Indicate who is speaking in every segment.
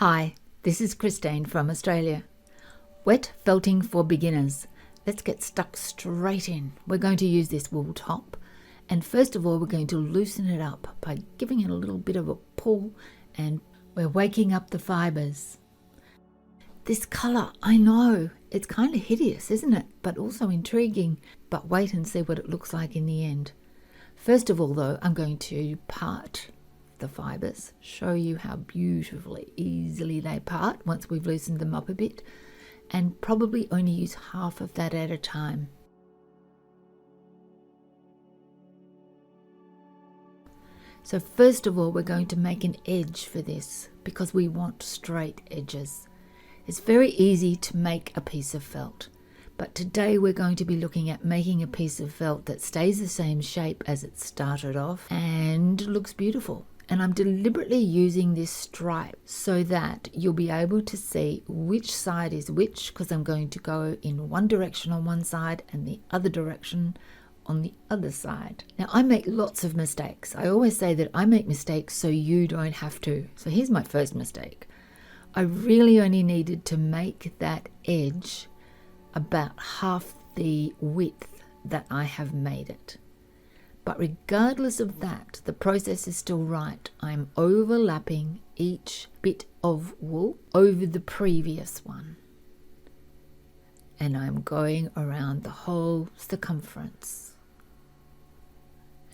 Speaker 1: Hi, this is Christine from Australia. Wet felting for beginners. Let's get stuck straight in. We're going to use this wool top, and first of all we're going to loosen it up by giving it a little bit of a pull, and we're waking up the fibres. This colour, I know, it's kind of hideous, isn't it? But also intriguing. But wait and see what it looks like in the end. First of all though, I'm going to part the fibres, show you how beautifully, easily they part once we've loosened them up a bit, and probably only use half of that at a time. So first of all, we're going to make an edge for this because we want straight edges. It's very easy to make a piece of felt, but today we're going to be looking at making a piece of felt that stays the same shape as it started off and looks beautiful. And I'm deliberately using this stripe so that you'll be able to see which side is which, because I'm going to go in one direction on one side and the other direction on the other side. Now, I make lots of mistakes. I always say that I make mistakes so you don't have to. So here's my first mistake. I really only needed to make that edge about half the width that I have made it. But regardless of that, the process is still right. I'm overlapping each bit of wool over the previous one. And I'm going around the whole circumference.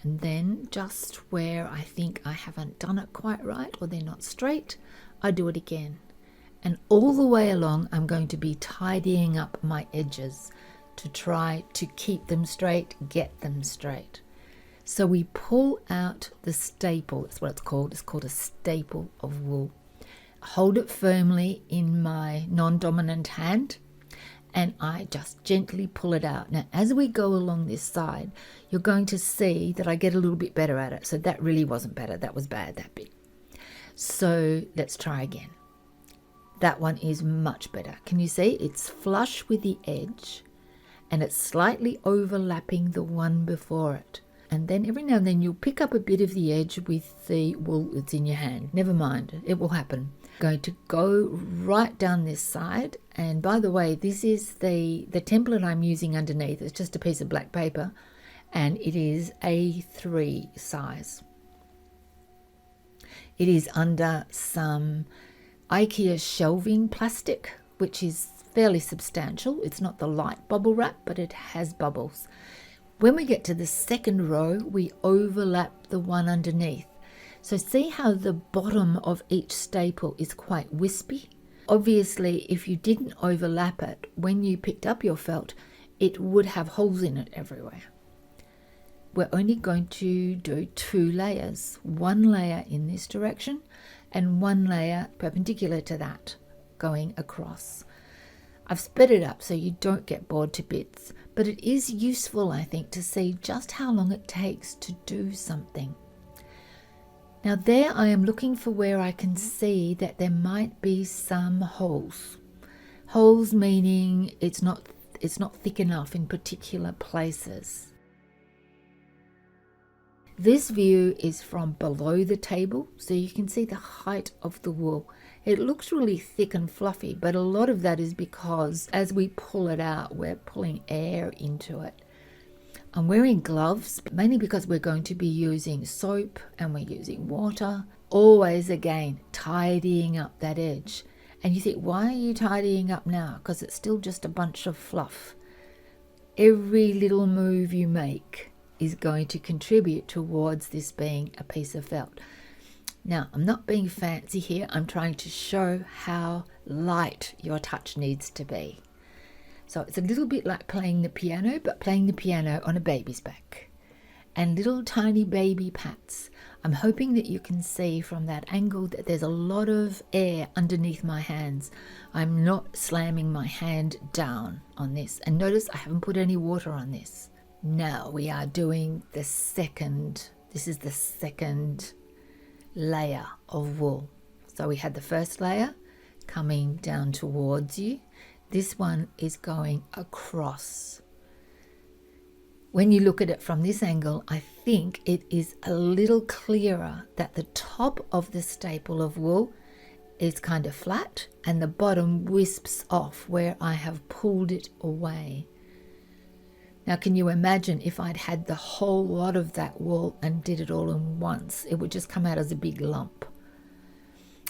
Speaker 1: And then just where I think I haven't done it quite right or they're not straight, I do it again. And all the way along, I'm going to be tidying up my edges to try to keep them straight, get them straight. So we pull out the staple, that's what it's called a staple of wool. Hold it firmly in my non-dominant hand and I just gently pull it out. Now, as we go along this side, you're going to see that I get a little bit better at it. So that really wasn't better, that was bad, that bit. So let's try again. That one is much better. Can you see? It's flush with the edge and it's slightly overlapping the one before it. And then every now and then you'll pick up a bit of the edge with the wool that's in your hand. Never mind, it will happen. I'm going to go right down this side. And by the way, this is the template I'm using underneath. It's just a piece of black paper and it is A3 size. It is under some IKEA shelving plastic, which is fairly substantial. It's not the light bubble wrap, but it has bubbles. When we get to the second row, we overlap the one underneath. So see how the bottom of each staple is quite wispy? Obviously, if you didn't overlap it, when you picked up your felt, it would have holes in it everywhere. We're only going to do 2 layers. 1 layer in this direction and 1 layer perpendicular to that going across. I've sped it up so you don't get bored to bits, but it is useful, I think, to see just how long it takes to do something. Now there I am looking for where I can see that there might be some holes. Holes meaning it's not thick enough in particular places. This view is from below the table, so you can see the height of the wool. It looks really thick and fluffy, but a lot of that is because as we pull it out, we're pulling air into it. I'm wearing gloves, mainly because we're going to be using soap and we're using water. Always, again, tidying up that edge. And you think, why are you tidying up now? Because it's still just a bunch of fluff. Every little move you make is going to contribute towards this being a piece of felt. Now, I'm not being fancy here. I'm trying to show how light your touch needs to be. So it's a little bit like playing the piano, but playing the piano on a baby's back. And little tiny baby pats. I'm hoping that you can see from that angle that there's a lot of air underneath my hands. I'm not slamming my hand down on this. And notice I haven't put any water on this. Now we are doing this is the second layer of wool. So we had the first layer coming down towards you. This one is going across. When you look at it from this angle, I think it is a little clearer that the top of the staple of wool is kind of flat and the bottom wisps off where I have pulled it away. Now, can you imagine if I'd had the whole lot of that wool and did it all in once? It would just come out as a big lump.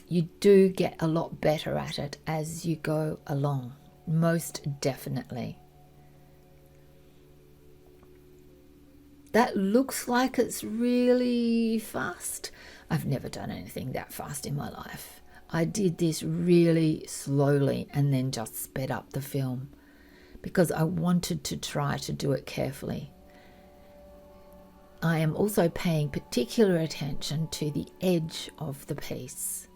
Speaker 1: You do get a lot better at it as you go along, most definitely. That looks like it's really fast. I've never done anything that fast in my life. I did this really slowly and then just sped up the film because I wanted to try to do it carefully. I am also paying particular attention to the edge of the piece.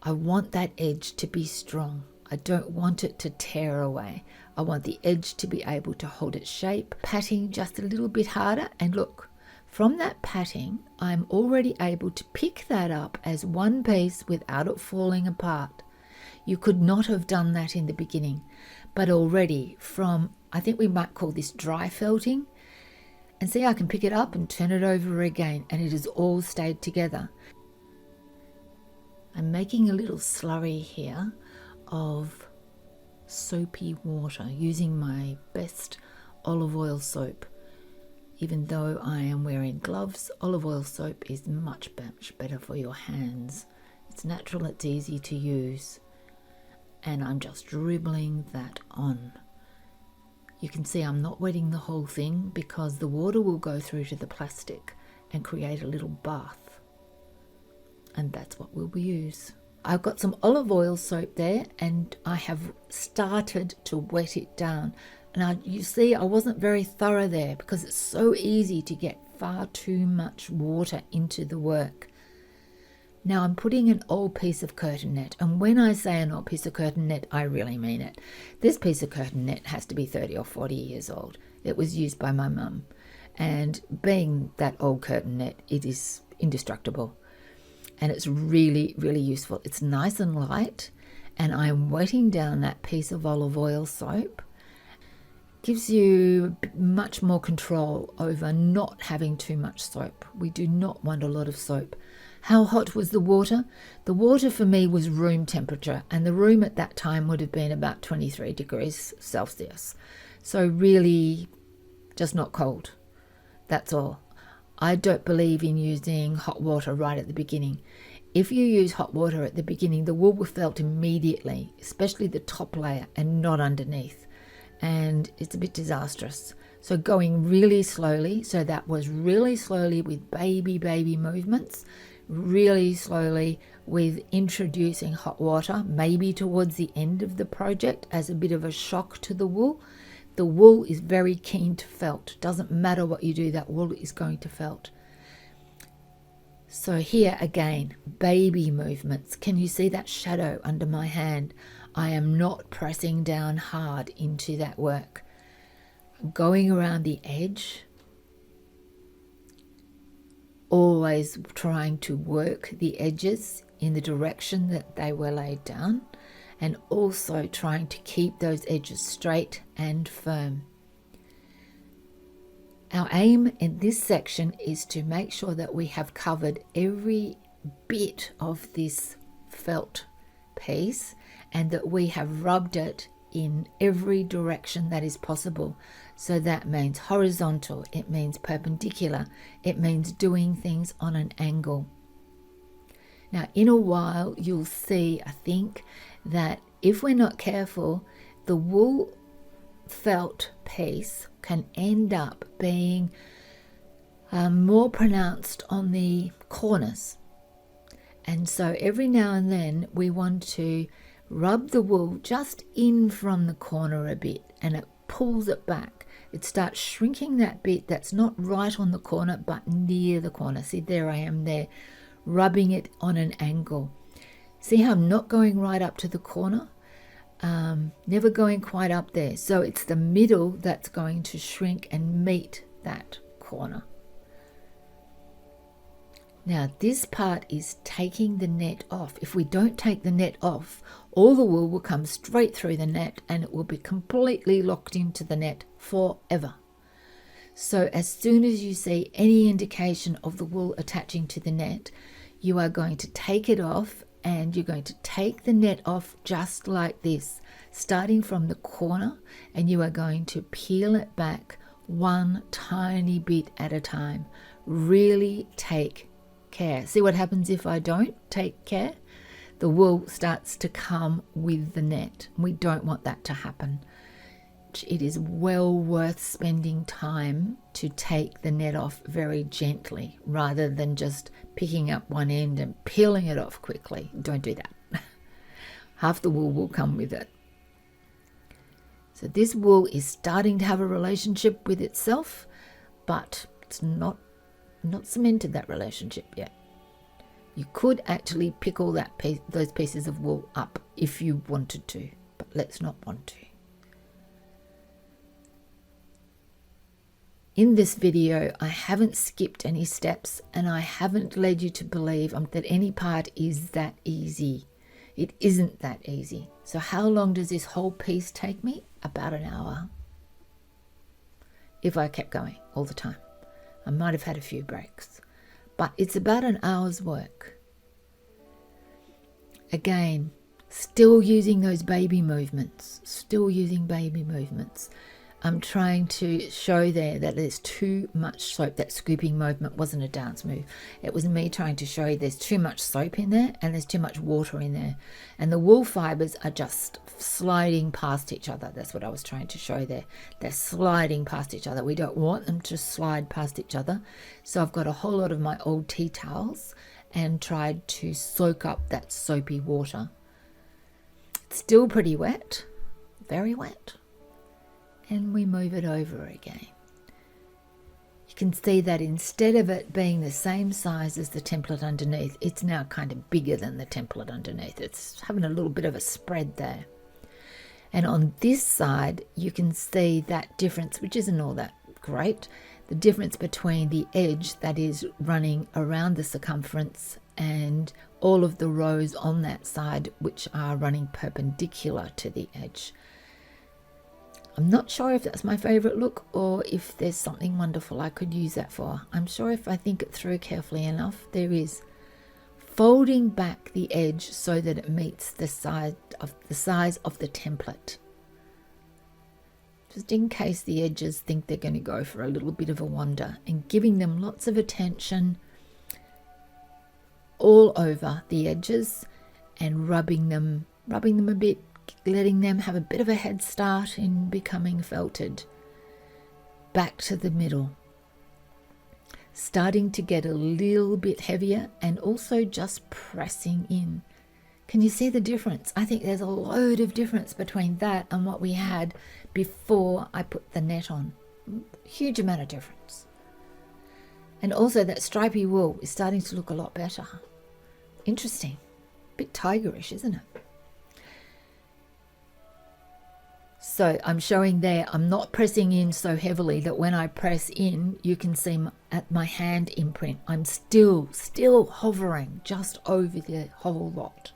Speaker 1: I want that edge to be strong. I don't want it to tear away. I want the edge to be able to hold its shape, patting just a little bit harder. And look, from that patting, I'm already able to pick that up as one piece without it falling apart. You could not have done that in the beginning, but already from, I think we might call this dry felting, and see, I can pick it up and turn it over again, and it has all stayed together. I'm making a little slurry here of soapy water using my best olive oil soap. Even though I am wearing gloves, olive oil soap is much better for your hands. It's natural, it's easy to use, and I'm just dribbling that on. You can see I'm not wetting the whole thing because the water will go through to the plastic and create a little bath, and that's what we'll use. I've got some olive oil soap there and I have started to wet it down. Now you see I wasn't very thorough there because it's so easy to get far too much water into the work. Now I'm putting an old piece of curtain net, and when I say an old piece of curtain net, I really mean it. This piece of curtain net has to be 30 or 40 years old. It was used by my mum, and being that old curtain net, it is indestructible. And it's really, really useful. It's nice and light, and I'm wetting down that piece of olive oil soap. Gives you much more control over not having too much soap. We do not want a lot of soap. How hot was the water? The water for me was room temperature, and the room at that time would have been about 23 degrees Celsius. So really just not cold. That's all. I don't believe in using hot water right at the beginning. If you use hot water at the beginning, the wool will felt immediately, especially the top layer and not underneath. And it's a bit disastrous. So going really slowly, so that was really slowly with baby movements, really slowly with introducing hot water, maybe towards the end of the project as a bit of a shock to the wool. The wool is very keen to felt. Doesn't matter what you do, that wool is going to felt. So here again, baby movements. Can you see that shadow under my hand? I am not pressing down hard into that work. Going around the edge, always trying to work the edges in the direction that they were laid down, and also trying to keep those edges straight and firm. Our aim in this section is to make sure that we have covered every bit of this felt piece and that we have rubbed it in every direction that is possible. So that means horizontal, it means perpendicular, it means doing things on an angle. Now in a while you'll see, I think, that if we're not careful, the wool felt piece can end up being more pronounced on the corners. And so every now and then we want to rub the wool just in from the corner a bit, and it pulls it back. It starts shrinking that bit that's not right on the corner but near the corner. See, there I am there, rubbing it on an angle. See how I'm not going right up to the corner? Never going quite up there. So it's the middle that's going to shrink and meet that corner. Now this part is taking the net off. If we don't take the net off, all the wool will come straight through the net and it will be completely locked into the net forever. So as soon as you see any indication of the wool attaching to the net, you are going to take it off and you're going to take the net off just like this, starting from the corner, and you are going to peel it back one tiny bit at a time. Really take care. See what happens if I don't take care? The wool starts to come with the net. We don't want that to happen. It is well worth spending time to take the net off very gently rather than just picking up one end and peeling it off quickly. Don't do that. Half the wool will come with it. So this wool is starting to have a relationship with itself, but it's not cemented that relationship yet. You could actually pick all those pieces of wool up if you wanted to, but let's not want to. In this video, I haven't skipped any steps, and I haven't led you to believe that any part is that easy. It isn't that easy. So how long does this whole piece take me? About an hour. If I kept going all the time. I might have had a few breaks, but it's about an hour's work. Again, still using those baby movements, I'm trying to show there that there's too much soap. That scooping movement wasn't a dance move. It was me trying to show you there's too much soap in there and there's too much water in there. And the wool fibers are just sliding past each other. That's what I was trying to show there. They're sliding past each other. We don't want them to slide past each other. So I've got a whole lot of my old tea towels and tried to soak up that soapy water. It's still pretty wet, very wet. And we move it over again. You can see that instead of it being the same size as the template underneath, it's now kind of bigger than the template underneath. It's having a little bit of a spread there. And on this side, you can see that difference, which isn't all that great, the difference between the edge that is running around the circumference and all of the rows on that side, which are running perpendicular to the edge. I'm not sure if that's my favorite look or if there's something wonderful I could use that for. I'm sure if I think it through carefully enough, there is. Folding back the edge so that it meets the size of the template. Just in case the edges think they're going to go for a little bit of a wander, and giving them lots of attention all over the edges and rubbing them a bit, letting them have a bit of a head start in becoming felted. Back to the middle. Starting to get a little bit heavier and also just pressing in. Can you see the difference? I think there's a load of difference between that and what we had before I put the net on. Huge amount of difference. And also that stripy wool is starting to look a lot better. Interesting. Bit tigerish, isn't it? So I'm showing there, I'm not pressing in so heavily that when I press in, you can see at my hand imprint. I'm still hovering just over the whole lot.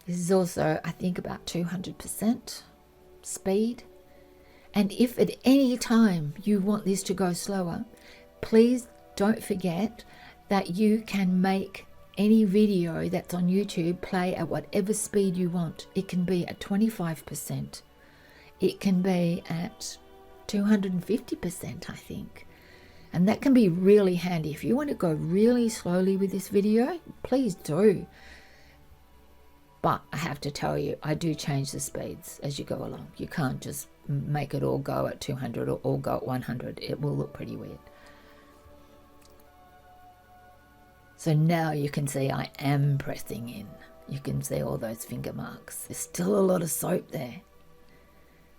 Speaker 1: This is also, I think, about 200% speed. And if at any time you want this to go slower, please don't forget that you can make any video that's on YouTube play at whatever speed you want. It can be at 25%. It can be at 250%, I think. And that can be really handy. If you want to go really slowly with this video, please do. But I have to tell you, I do change the speeds as you go along. You can't just make it all go at 200 or all go at 100. It will look pretty weird. So now you can see I am pressing in. You can see all those finger marks. There's still a lot of soap there.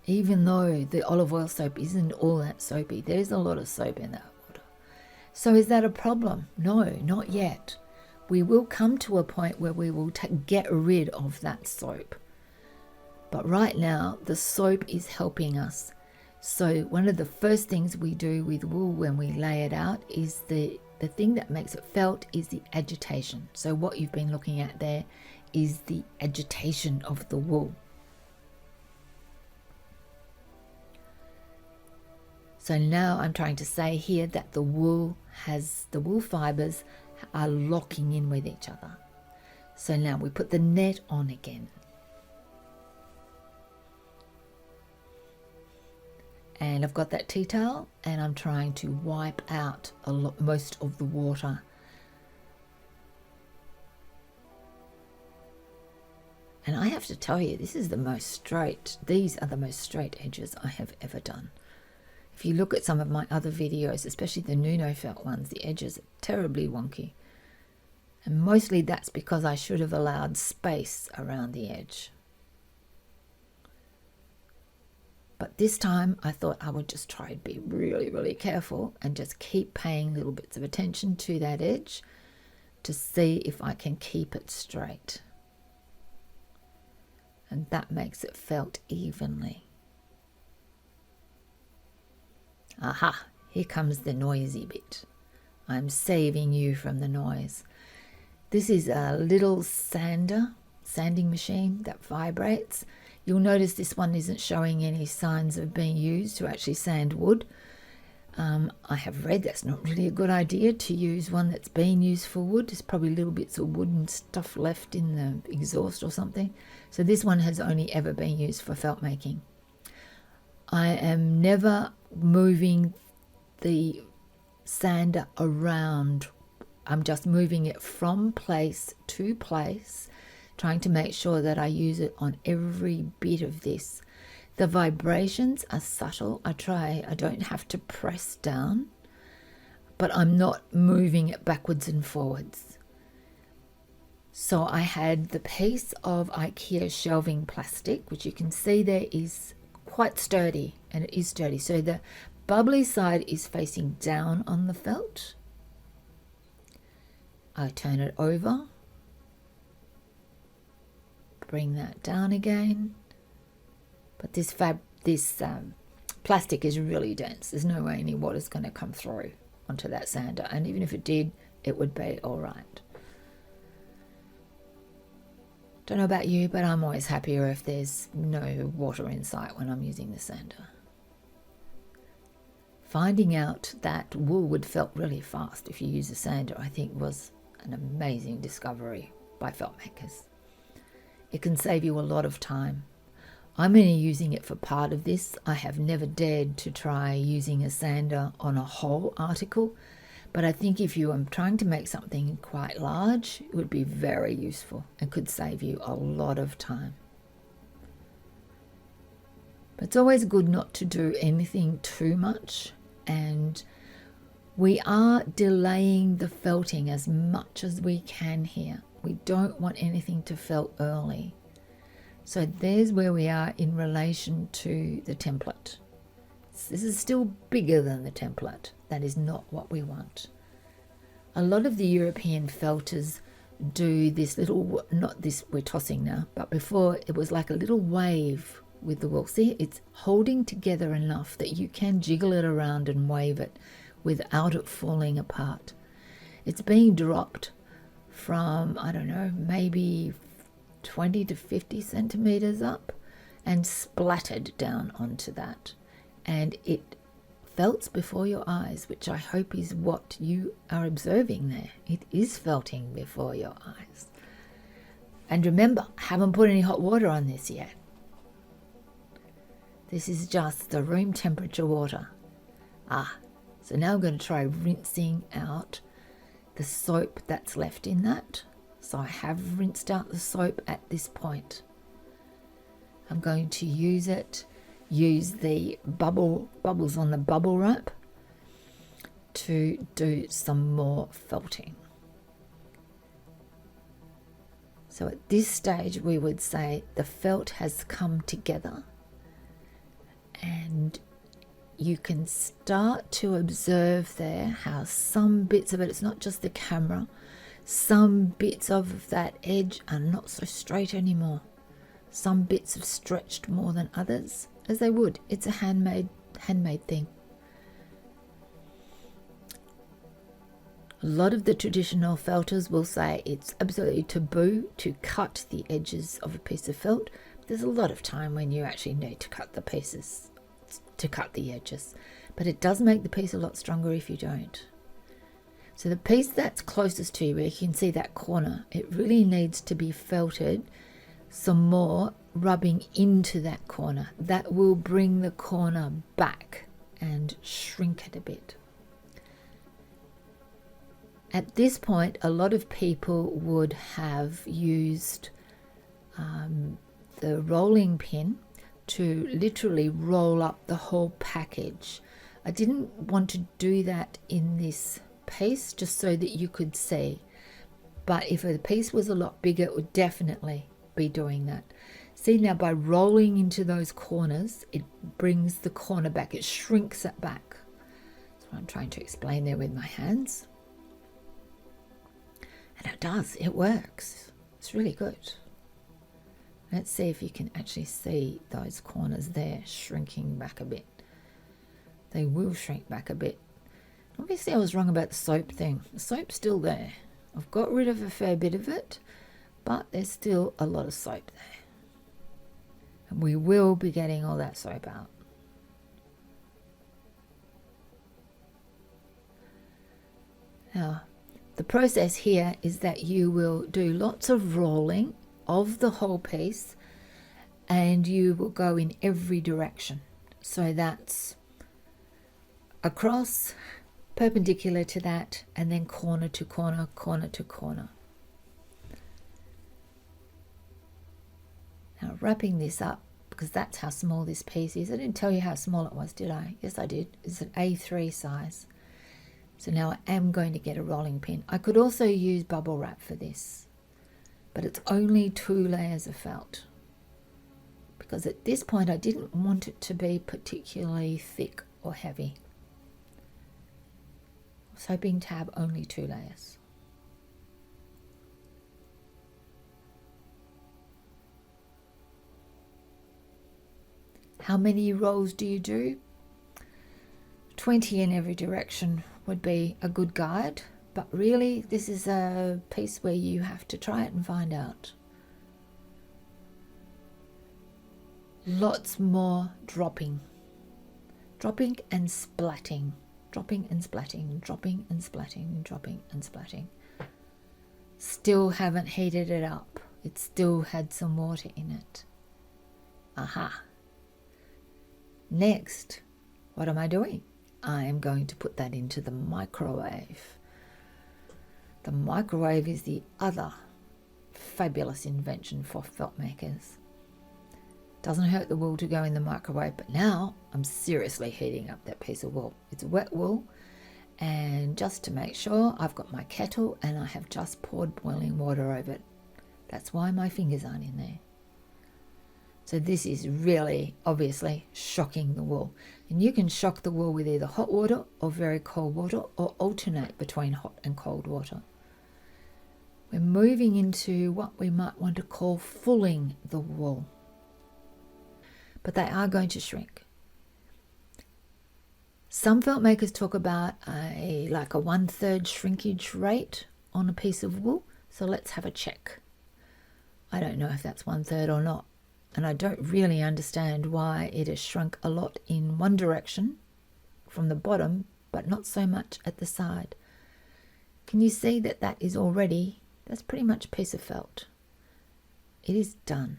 Speaker 1: Even though the olive oil soap isn't all that soapy, there's a lot of soap in that water. So is that a problem? No, not yet. We will come to a point where we will get rid of that soap. But right now, the soap is helping us. So one of the first things we do with wool when we lay it out is the thing that makes it felt is the agitation. So what you've been looking at there is the agitation of the wool. So now I'm trying to say here that the wool fibers are locking in with each other. So now we put the net on again. And I've got that tea towel and I'm trying to wipe out most of the water. And I have to tell you, these are the most straight edges I have ever done. If you look at some of my other videos, especially the Nuno felt ones, the edges are terribly wonky. And mostly that's because I should have allowed space around the edge. But this time I thought I would just try to be really, really careful and just keep paying little bits of attention to that edge to see if I can keep it straight. And that makes it felt evenly. Aha, here comes the noisy bit. I'm saving you from the noise. This is a little sanding machine that vibrates. You'll notice this one isn't showing any signs of being used to actually sand wood. I have read that's not really a good idea to use one that's been used for wood. There's probably little bits of wooden stuff left in the exhaust or something. So this one has only ever been used for felt making. I am never moving the sander around. I'm just moving it from place to place, trying to make sure that I use it on every bit of this. The vibrations are subtle. I don't have to press down, but I'm not moving it backwards and forwards. So I had the piece of IKEA shelving plastic, which you can see there is quite sturdy, and it is sturdy. So the bubbly side is facing down on the felt. I turn it over, bring that down again. But this plastic is really dense. There's no way any water's going to come through onto that sander. And even if it did, it would be all right. Don't know about you, but I'm always happier if there's no water in sight when I'm using the sander. Finding out that wool would felt really fast if you use a sander, I think, was an amazing discovery by felt makers. It can save you a lot of time. I'm only using it for part of this. I have never dared to try using a sander on a whole article, but I think if you are trying to make something quite large, it would be very useful and could save you a lot of time. But it's always good not to do anything too much, and we are delaying the felting as much as we can here. We don't want anything to felt early. So there's where we are in relation to the template. This is still bigger than the template. That is not what we want. A lot of the European felters do this little, not this we're tossing now, but before it was like a little wave with the wool. See, it's holding together enough that you can jiggle it around and wave it without it falling apart. It's being dropped from, I don't know, maybe 20 to 50 centimeters up and splattered down onto that, and it felts before your eyes, which I hope is what you are observing there. It is felting before your eyes. And remember, I haven't put any hot water on this yet. This is just the room temperature water. So now I'm going to try rinsing out the soap that's left in that. So I have rinsed out the soap at this point. I'm going to use the bubbles on the bubble wrap to do some more felting. So at this stage we would say the felt has come together, and you can start to observe there how some bits of it, it's not just the camera, some bits of that edge are not so straight anymore. Some bits have stretched more than others, as they would. It's a handmade thing. A lot of the traditional felters will say it's absolutely taboo to cut the edges of a piece of felt. There's a lot of time when you actually need to cut the pieces, to cut the edges. but it does make the piece a lot stronger if you don't. So the piece that's closest to you, where you can see that corner, it really needs to be felted some more, rubbing into that corner. That will bring the corner back and shrink it a bit. At this point, a lot of people would have used the rolling pin to literally roll up the whole package. I didn't want to do that in this piece, just so that you could see. But if the piece was a lot bigger, it would definitely be doing that. See, now by rolling into those corners, it brings the corner back, it shrinks it back. That's what I'm trying to explain there with my hands. And it does, it works. It's really good. Let's see if you can actually see those corners there shrinking back a bit. They will shrink back a bit. Obviously I was wrong about the soap thing. The soap's still there. I've got rid of a fair bit of it, but there's still a lot of soap there. And we will be getting all that soap out. Now, the process here is that you will do lots of rolling of the whole piece, and you will go in every direction. So that's across, perpendicular to that, and then corner to corner, corner to corner. Now wrapping this up, because that's how small this piece is. I didn't tell you how small it was, did I? Yes, I did. It's an A3 size. So now I am going to get a rolling pin. I could also use bubble wrap for this, but it's only 2 layers of felt, because at this point I didn't want it to be particularly thick or heavy. I was hoping to have only 2 layers. How many rolls do you do? 20 in every direction would be a good guide, but really this is a piece where you have to try it and find out. Lots more dropping and splatting, dropping and splatting, dropping and splatting, dropping and splatting. Still haven't heated it up. It still had some water in it. Aha. Next, what am I doing? I am going to put that into the microwave. The microwave is the other fabulous invention for felt makers. Doesn't hurt the wool to go in the microwave, but now I'm seriously heating up that piece of wool. It's wet wool, and just to make sure, I've got my kettle and I have just poured boiling water over it. That's why my fingers aren't in there. So this is really obviously shocking the wool. And you can shock the wool with either hot water or very cold water, or alternate between hot and cold water. We're moving into what we might want to call fulling the wool. But they are going to shrink. Some felt makers talk about like a 1/3 shrinkage rate on a piece of wool. So let's have a check. I don't know if that's 1/3 or not. And I don't really understand why it has shrunk a lot in one direction from the bottom, but not so much at the side. Can you see that that is already, that's pretty much a piece of felt. It is done.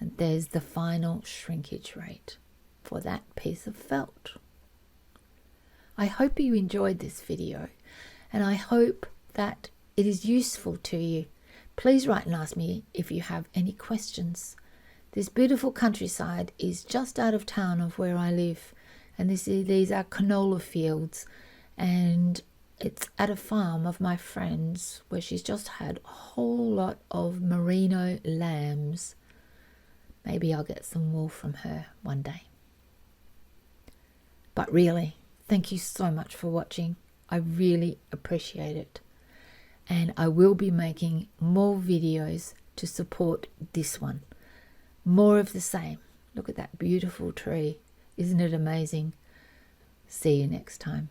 Speaker 1: And there's the final shrinkage rate for that piece of felt. I hope you enjoyed this video, and I hope that it is useful to you. Please write and ask me if you have any questions. This beautiful countryside is just out of town of where I live, and these are canola fields, and it's at a farm of my friend's where she's just had a whole lot of merino lambs. Maybe I'll get some wool from her one day. But really, thank you so much for watching. I really appreciate it. And I will be making more videos to support this one. More of the same. Look at that beautiful tree. Isn't it amazing? See you next time.